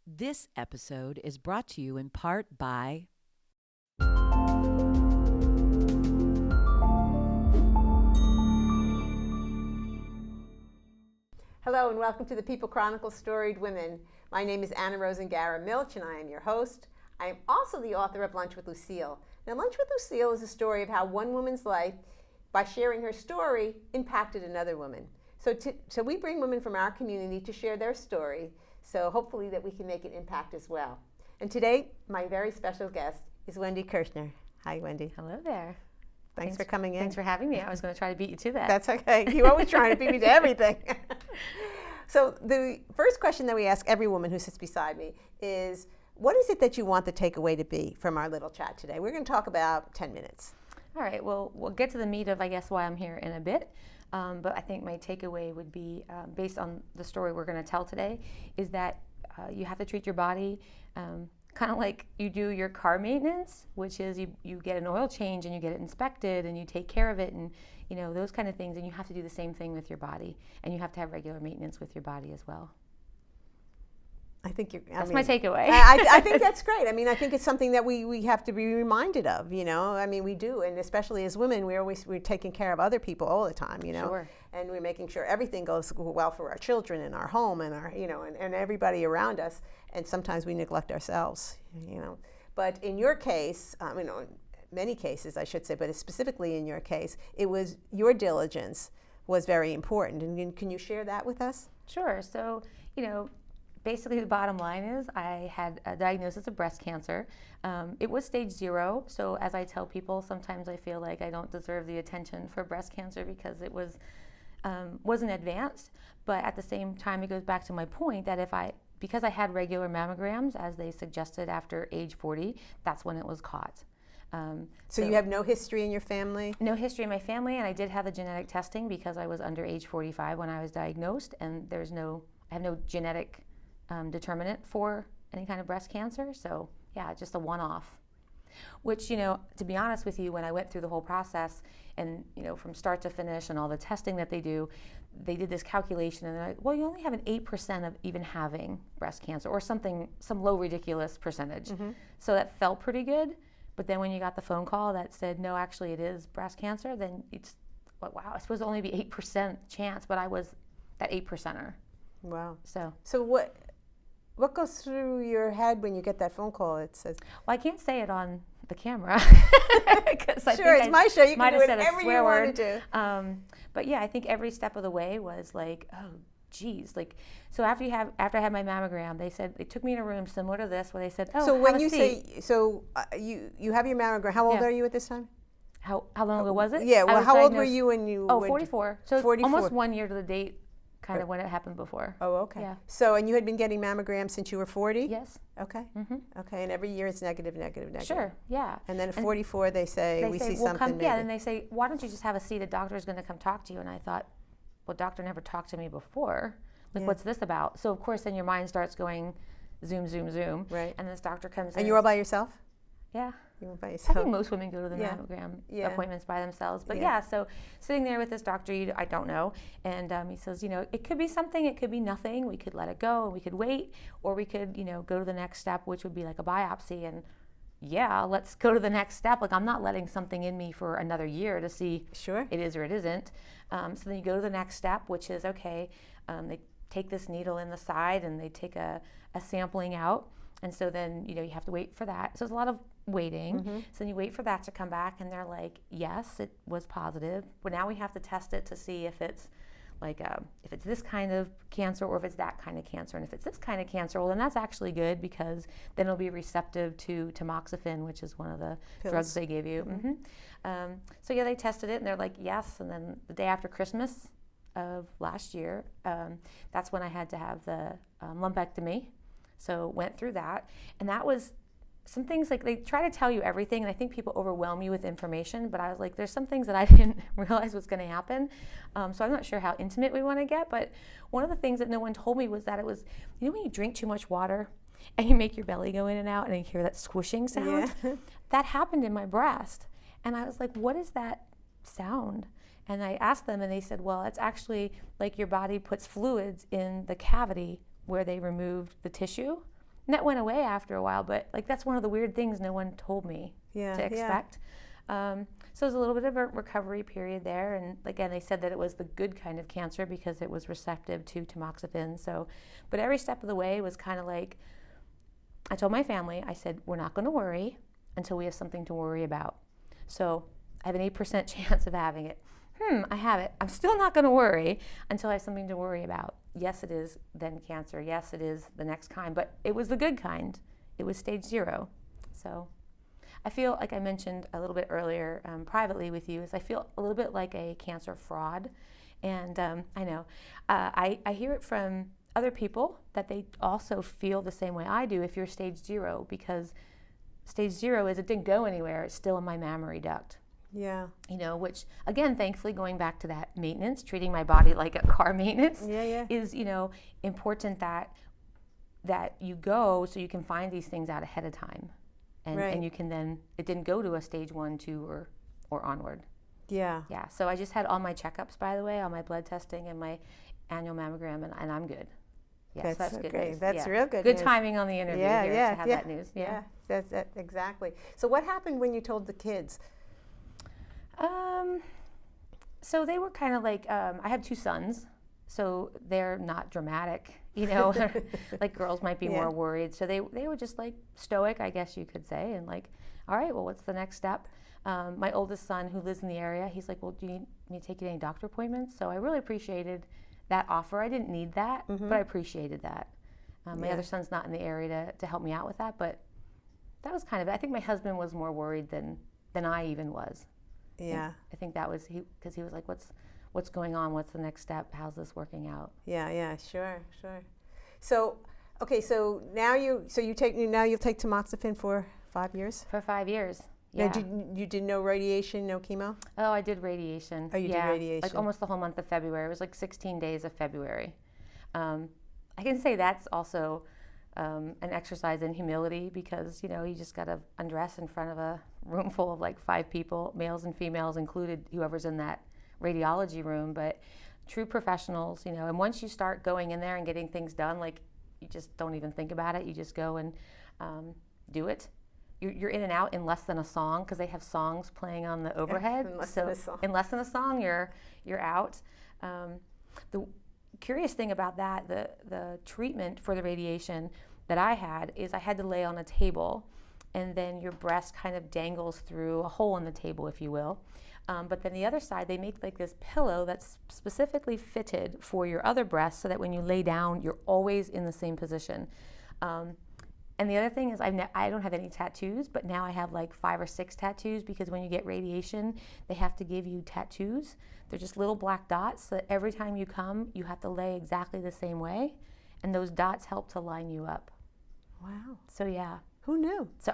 This episode is brought to you in part by Hello and welcome to the People Chronicles Storied Women. My name is Anna Rosengara Milch and I am your host. I am also the author of Lunch with Lucille. Now, Lunch with Lucille is a story of how one woman's life, by sharing her story, impacted another woman. So we bring women from our community to share their story, so hopefully that we can make an impact as well. And today, my very special guest is Wendy Kershner. Hi, Wendy. Hello there. Thanks for coming in. Thanks for having me. I was going to try to beat you to that. That's okay. You're always trying to beat me to everything. So the first question that we ask every woman who sits beside me is, what is it that you want the takeaway to be from our little chat today? We're going to talk about 10 minutes. All right. Well, we'll get to the meat of, I guess, why I'm here in a bit. But I think my takeaway would be, based on the story we're going to tell today, is that you have to treat your body kind of like you do your car maintenance, which is you get an oil change and you get it inspected and you take care of it and those kind of things. And you have to do the same thing with your body, and you have to have regular maintenance with your body as well. I think that's my takeaway. I think that's great. I mean, I think it's something that we have to be reminded of, I mean, we do. And especially as women, we're taking care of other people all the time, Sure. And we're making sure everything goes well for our children and our home and our, and everybody around us. And sometimes we neglect ourselves, But in your case, many cases, I should say, but specifically in your case, it was your diligence was very important. And can you share that with us? Sure. So, basically, the bottom line is I had a diagnosis of breast cancer. It was stage 0. So as I tell people, sometimes I feel like I don't deserve the attention for breast cancer because it wasn't advanced. But at the same time, it goes back to my point that because I had regular mammograms, as they suggested after age 40, that's when it was caught. So you have no history in your family? No history in my family, and I did have the genetic testing because I was under age 45 when I was diagnosed, and I have no genetic determinant for any kind of breast cancer. So yeah, just a one-off. Which, to be honest with you, when I went through the whole process and, from start to finish and all the testing that they do, they did this calculation and they're like, well, you only have an 8% of even having breast cancer or some low ridiculous percentage. Mm-hmm. So that felt pretty good. But then when you got the phone call that said, no, actually it is breast cancer, then it's, wow, I suppose it'll only be 8% chance, but I was that 8%er. Wow. So what goes through your head when you get that phone call? It says, well, I can't say it on the camera. Sure, it's my show. You can do whatever you want to do. But yeah, I think every step of the way was like, oh, geez. So after I had my mammogram, they took me in a room similar to this where they said, oh, so when you seat. you have your mammogram, how old are you at this time? How long ago was it? Yeah, well, how old were you when you 44. So 44. Almost 1 year to the date. Kind of when it happened before. Oh, okay. Yeah. So, and you had been getting mammograms since you were 40? Yes. Okay. Mm-hmm. Okay, and every year it's negative. Sure, yeah. And then at 44, they say, we see something. Yeah, and they say, why don't you just have a seat? A doctor's going to come talk to you. And I thought, well, doctor never talked to me before. What's this about? So, of course, then your mind starts going zoom, zoom, zoom. Right. And this doctor comes in. And you're all by yourself? Yeah. You were by yourself? I think most women go to the mammogram appointments by themselves. But so sitting there with this doctor, I don't know. And he says, it could be something, it could be nothing. We could let it go and we could wait. Or we could, go to the next step, which would be like a biopsy. And let's go to the next step. Like, I'm not letting something in me for another year to see it is or it isn't. So then you go to the next step, which is, they take this needle in the side and they take a sampling out. And so then, you have to wait for that. So it's a lot of waiting. Mm-hmm. So then you wait for that to come back and they're like, yes, it was positive. But now we have to test it to see if it's if it's this kind of cancer or if it's that kind of cancer. And if it's this kind of cancer, well, then that's actually good because then it'll be receptive to tamoxifen, which is one of the drugs they gave you. Mm-hmm. So they tested it and they're like, yes. And then the day after Christmas of last year, that's when I had to have the lumpectomy. So went through that, and that was some things they try to tell you everything, and I think people overwhelm you with information, but I was like, there's some things that I didn't realize was going to happen. So I'm not sure how intimate we want to get, but one of the things that no one told me was that it was, when you drink too much water and you make your belly go in and out and you hear that swooshing sound, that happened in my breast. And I was like, what is that sound? And I asked them and they said, well, it's actually like your body puts fluids in the cavity where they removed the tissue And that went away after a while, but like that's one of the weird things no one told me to expect. So it was a little bit of a recovery period there, and again, they said that it was the good kind of cancer because it was receptive to tamoxifen. So, but every step of the way was kind of like, I told my family, I said, we're not going to worry until we have something to worry about. So I have an 8% chance of having it. I have it. I'm still not going to worry until I have something to worry about. Yes, it is then cancer. Yes, it is the next kind, but it was the good kind. It was stage 0. So I feel like I mentioned a little bit earlier privately with you, is I feel a little bit like a cancer fraud. And I know, I hear it from other people that they also feel the same way I do if you're stage 0, because stage 0 is it didn't go anywhere, it's still in my mammary duct. Yeah. You know, which again, thankfully, going back to that maintenance, treating my body like a car maintenance is, you know, important that you go so you can find these things out ahead of time. And you can then, it didn't go to a stage 1, 2, or onward. Yeah. Yeah, so I just had all my checkups, by the way, all my blood testing and my annual mammogram, and I'm good. Yes, that's good great. news. That's real good Good news. timing on the interview here to have that news. Yeah, that's exactly. So what happened when you told the kids? So they were kind of like, I have 2 sons, so they're not dramatic, you know, like girls might be more worried. So they were just like stoic, I guess you could say, and like, all right, well, what's the next step? My oldest son, who lives in the area, he's like, well, do you need me to take you to any doctor appointments? So I really appreciated that offer. I didn't need that, but I appreciated that. My other son's not in the area to help me out with that, but that was kind of it. I think my husband was more worried than I even was. Yeah. I think that was because he was like, what's going on? What's the next step? How's this working out? Yeah, sure. So, okay, so now you'll take tamoxifen for 5 years? For 5 years. Yeah. Now, you did no radiation, no chemo? Oh, I did radiation. Oh, you did radiation. Like almost the whole month of February. It was like 16 days of February. I can say that's also an exercise in humility, because, you know, you just got to undress in front of a room full of like 5 people, males and females included, whoever's in that radiology room, but true professionals, you know, and once you start going in there and getting things done, like you just don't even think about it. You just go and do it. You're in and out in less than a song, because they have songs playing on the overhead. In less than a song, you're out. The curious thing about that, the treatment for the radiation that I had, is I had to lay on a table, and then your breast kind of dangles through a hole in the table, if you will. But then the other side, they make like this pillow that's specifically fitted for your other breast, so that when you lay down, you're always in the same position. And the other thing is, I don't have any tattoos, but now I have like 5 or 6 tattoos, because when you get radiation, they have to give you tattoos. They're just little black dots, so that every time you come, you have to lay exactly the same way, and those dots help to line you up. Wow. So yeah. Who knew? So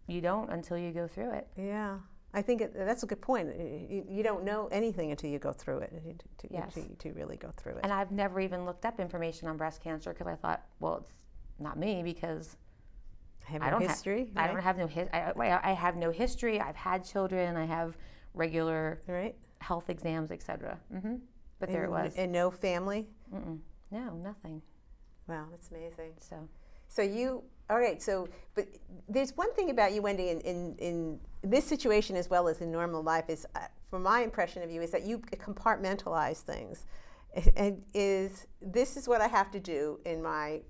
you don't until you go through it. Yeah. I think that's a good point. You don't know anything until you go through it, to really go through it. And I've never even looked up information on breast cancer, because I thought, well, it's not me, because I have no history. I don't have no I have no history. I've had children. I have regular health exams, etc. But there it was. And no family? No, nothing. Wow, that's amazing. So you, all right, but there's one thing about you, Wendy, in this situation as well as in normal life, is, from my impression of you, is that you compartmentalize things. And this is what I have to do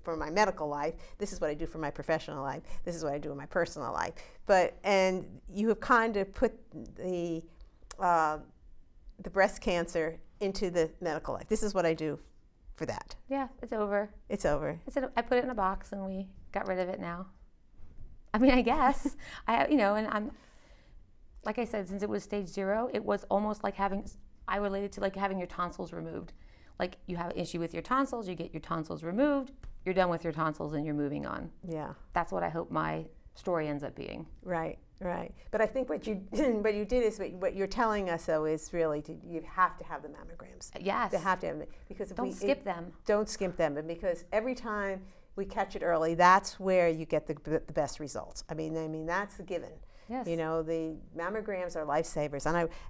for my medical life. This is what I do for my professional life. This is what I do in my personal life. And you have kind of put the breast cancer into the medical life. This is what I do for that. Yeah, it's over. It's over. I put it in a box and we got rid of it now. I mean, I guess and I'm, like I said, since it was stage 0, it was almost like I related to like having your tonsils removed. Like, you have an issue with your tonsils, you get your tonsils removed, you're done with your tonsils and you're moving on. Yeah. That's what I hope my story ends up being. Right. But I think what you did is, what you're telling us, though, is really you have to have the mammograms. Yes. You have to have them, because don't skip them. Don't skip them, because every time we catch it early, that's where you get the best results. I mean that's a given. Yes. You know, the mammograms are lifesavers,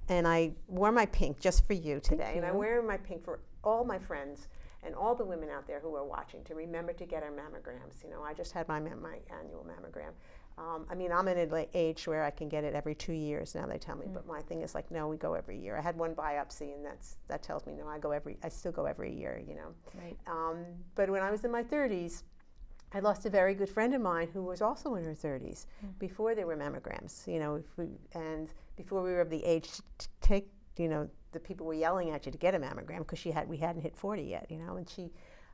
and I wore my pink just for you today, and I'm wearing my pink for all my friends, and all the women out there who are watching to remember to get our mammograms. You know, I just had my annual mammogram. I mean, I'm in an age where I can get it every 2 years now, they tell me, but my thing is like, no, we go every year. I had one biopsy, and that tells me, no, I still go every year, you know. Right. But when I was in my 30s, I lost a very good friend of mine who was also in her 30s before there were mammograms, you know, and before we were of the age to take, you know, the people were yelling at you to get a mammogram because we hadn't hit 40 yet, you know, and she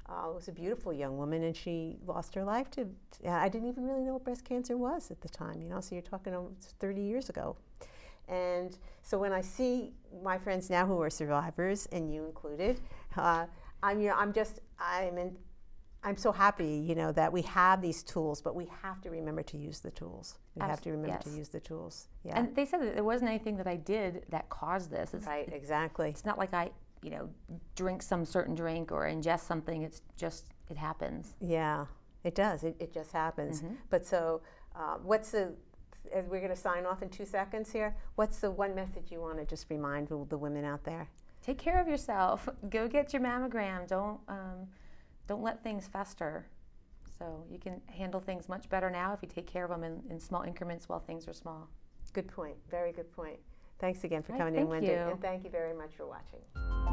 was a beautiful young woman, and she lost her life to, I didn't even really know what breast cancer was at the time, you know, so you're talking 30 years ago. And so when I see my friends now who are survivors, and you included, I'm so happy, you know, that we have these tools, but we have to remember to use the tools. We have to remember to use the tools. Yeah. And they said that there wasn't anything that I did that caused this. Right, exactly. It's not like I, you know, drink some certain drink or ingest something. It's just, it happens. Yeah, it does. It just happens. But so we're going to sign off in 2 seconds here. What's the one message you want to just remind the women out there? Take care of yourself. Go get your mammogram. Don't let things fester. So you can handle things much better now if you take care of them in small increments while things are small. Good point. Very good point. Thanks again for coming in, Wendy. And thank you very much for watching.